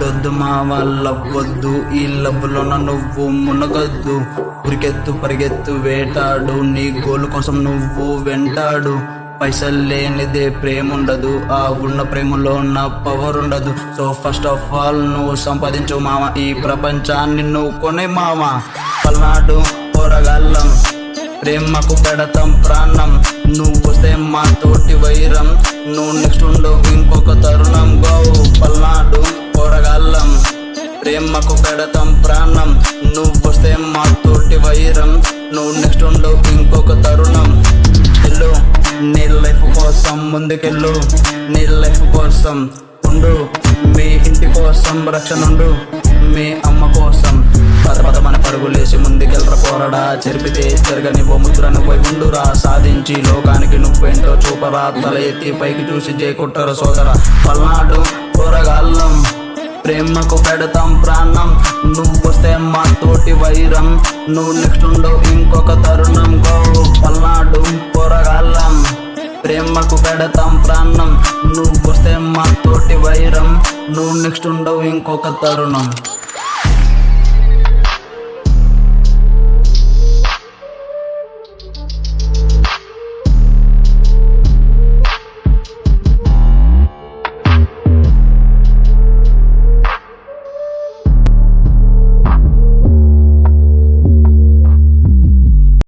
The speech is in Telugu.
వద్దొద్దు మావ లవ్వొద్దు, ఈ లవ్వులోన నువ్వు మునగొద్దు. ఉరికెత్తు పరిగెత్తు వేటాడు, నీ గోలు కోసం నువ్వు వెంటాడు. పైసలు లేనిదే ప్రేమ ఉండదు, ఆ ఉన్న ప్రేమలో నా పవర్ ఉండదు. సో ఫస్ట్ ఆఫ్ ఆల్ నువ్వు సంపాదించు మామ, ఈ ప్రపంచాన్ని నువ్వు కొనే మామ. పల్నాడు పోరగాళ్ళం, ప్రేమకు పెడతాం ప్రాణం. నువ్వు వస్తే మా తోటి వైరం, నువ్వు నెక్స్ట్ ఉండవు ఇంకొక తరుణం. గో పల్నాడు పోరగాళ్ళం, ప్రేమకు పెడతాం ప్రాణం. నువ్వు వస్తే మా తోటి వైరం, నువ్వు నెక్స్ట్ ఉండవు ఇంకొక తరుణం. వెళ్ళు నీ లైఫ్ కోసం, ముందుకెళ్ళు నీ లైఫ్ కోసం. ఉండు మీ ఇంటి కోసం, రక్షణ ఉండు మీ అమ్మ కోసం. పదపదమని పరుగులేసి ముందుకెళ్ళరా పోరడా, చెరిపితే జరగని ఓ ముద్రను పోయి ఉండురా. సాధించి లోకానికి నువ్వేంటో చూపరా, తల ఎత్తి పైకి చూసి జైకొట్టరా సోదర. పల్నాడు పోరగాళ్ళం, ప్రేమకు పెడతాం ప్రాణం. నువ్వు వస్తే మా తోటి వైరం, నువ్వు నెక్స్ట్ ఉండవు ఇంకొక తరుణం. గో పల్నాడు పోరగాళ్ళం, ప్రేమకు పెడతాం ప్రాణం. నువ్వు వస్తే మా తోటి వైరం, నువ్వు నెక్స్ట్ ఉండవు ఇంకొక తరుణం.